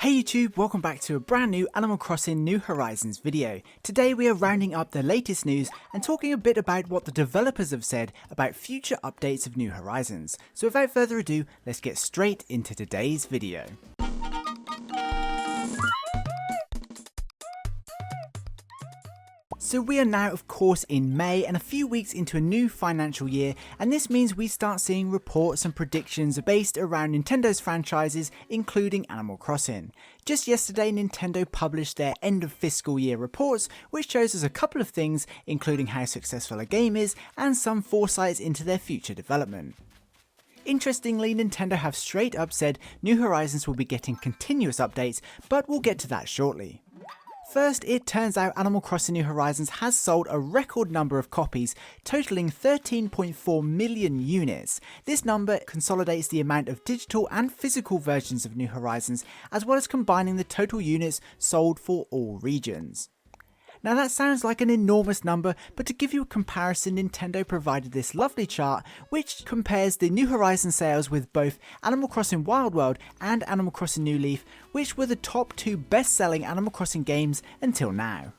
Hey YouTube, welcome back to a brand new Animal Crossing New Horizons video. Today we are rounding up the latest news and talking a bit about what the developers have said about future updates of New Horizons. So without further ado, let's get straight into today's video. So we are now of course in May and a few weeks into a new financial year, and this means we start seeing reports and predictions based around Nintendo's franchises, including Animal Crossing. Just yesterday Nintendo published their end of fiscal year reports, which shows us a couple of things, including how successful a game is and some foresights into their future development. Interestingly, Nintendo have straight up said New Horizons will be getting continuous updates, but we'll get to that shortly. First, it turns out Animal Crossing New Horizons has sold a record number of copies, totaling 13.4 million units. This number consolidates the amount of digital and physical versions of New Horizons, as well as combining the total units sold for all regions. Now that sounds like an enormous number, but to give you a comparison, Nintendo provided this lovely chart which compares the New Horizons sales with both Animal Crossing Wild World and Animal Crossing New Leaf, which were the top two best-selling Animal Crossing games until now.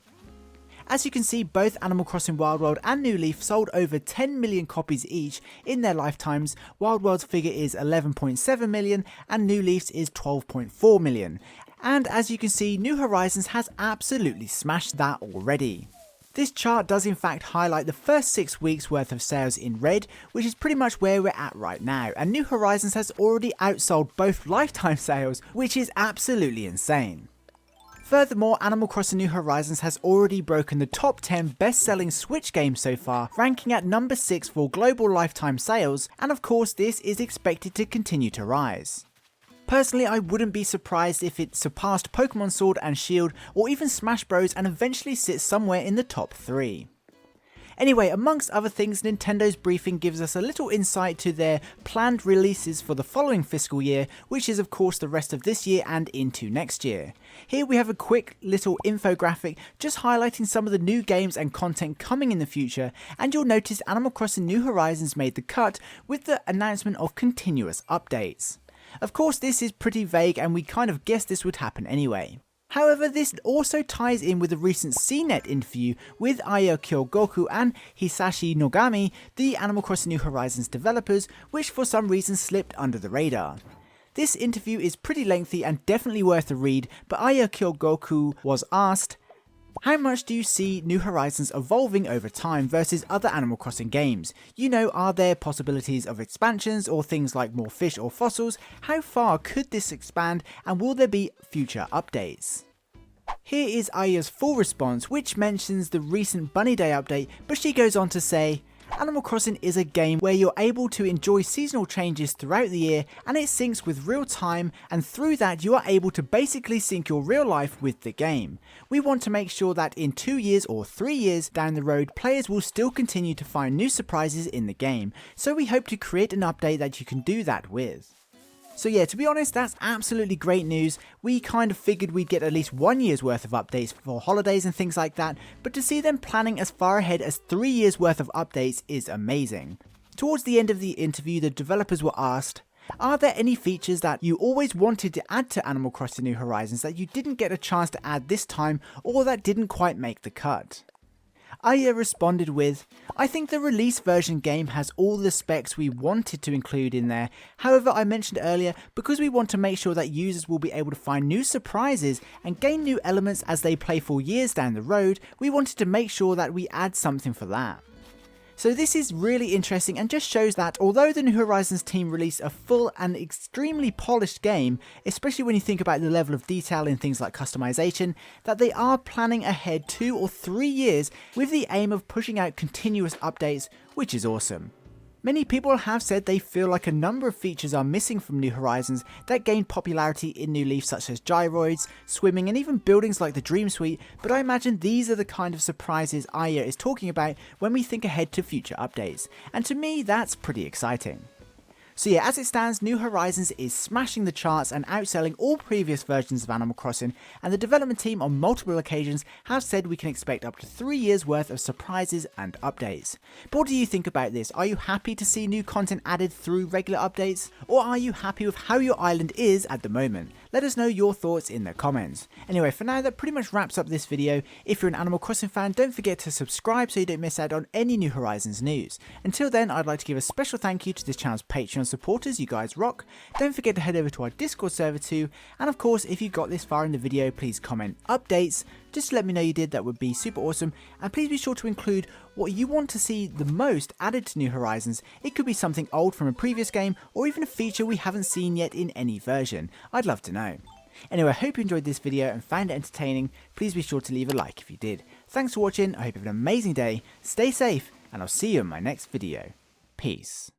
As you can see, both Animal Crossing Wild World and New Leaf sold over 10 million copies each in their lifetimes. Wild World's figure is 11.7 million and New Leaf's is 12.4 million. And as you can see, New Horizons has absolutely smashed that already. This chart does in fact highlight the first 6 weeks worth of sales in red, which is pretty much where we're at right now, and New Horizons has already outsold both lifetime sales, which is absolutely insane. Furthermore, Animal Crossing New Horizons has already broken the top 10 best-selling Switch games so far, ranking at number 6 for global lifetime sales, and of course this is expected to continue to rise. Personally, I wouldn't be surprised if it surpassed Pokemon Sword and Shield or even Smash Bros and eventually sits somewhere in the top 3. Anyway, amongst other things, Nintendo's briefing gives us a little insight to their planned releases for the following fiscal year, which is of course the rest of this year and into next year. Here we have a quick little infographic just highlighting some of the new games and content coming in the future, and you'll notice Animal Crossing New Horizons made the cut with the announcement of continuous updates. Of course this is pretty vague and we kind of guessed this would happen anyway. However, this also ties in with a recent CNET interview with Aya Kyogoku and Hisashi Nogami, the Animal Crossing New Horizons developers, which for some reason slipped under the radar. This interview is pretty lengthy and definitely worth a read, but Aya Kyogoku was asked, how much do you see New Horizons evolving over time versus other Animal Crossing games? You know, are there possibilities of expansions or things like more fish or fossils? How far could this expand and will there be future updates? Here is Aya's full response, which mentions the recent Bunny Day update, but she goes on to say, Animal Crossing is a game where you're able to enjoy seasonal changes throughout the year and it syncs with real time, and through that you are able to basically sync your real life with the game. We want to make sure that in 2 years or 3 years down the road players will still continue to find new surprises in the game, so we hope to create an update that you can do that with. So yeah, to be honest, that's absolutely great news. We kind of figured we'd get at least 1 year's worth of updates for holidays and things like that, but to see them planning as far ahead as 3 years worth of updates is amazing. Towards the end of the interview, the developers were asked, are there any features that you always wanted to add to Animal Crossing New Horizons that you didn't get a chance to add this time or that didn't quite make the cut? Aya responded with, I think the release version game has all the specs we wanted to include in there. However, I mentioned earlier, because we want to make sure that users will be able to find new surprises and gain new elements as they play for years down the road, we wanted to make sure that we add something for that. So this is really interesting and just shows that although the New Horizons team released a full and extremely polished game, especially when you think about the level of detail in things like customization, that they are planning ahead 2 or 3 years with the aim of pushing out continuous updates, which is awesome. Many people have said they feel like a number of features are missing from New Horizons that gained popularity in New Leaf, such as gyroids, swimming and even buildings like the Dream Suite, but I imagine these are the kind of surprises Aya is talking about when we think ahead to future updates, and to me that's pretty exciting. So yeah, as it stands, New Horizons is smashing the charts and outselling all previous versions of Animal Crossing, and the development team on multiple occasions have said we can expect up to 3 years worth of surprises and updates. But what do you think about this? Are you happy to see new content added through regular updates? Or are you happy with how your island is at the moment? Let us know your thoughts in the comments. Anyway, for now that pretty much wraps up this video. If you're an Animal Crossing fan, don't forget to subscribe so you don't miss out on any New Horizons news. Until then, I'd like to give a special thank you to this channel's Patreon supporters, you guys rock. Don't forget to head over to our Discord server too, and of course if you got this far in the video, please comment updates, just to let me know you did. That would be super awesome, and please be sure to include what you want to see the most added to New Horizons. It could be something old from a previous game, or even a feature we haven't seen yet in any version. I'd love to know. Anyway, I hope you enjoyed this video and found it entertaining. Please be sure to leave a like if you did. Thanks for watching, I hope you have an amazing day, stay safe, and I'll see you in my next video. Peace.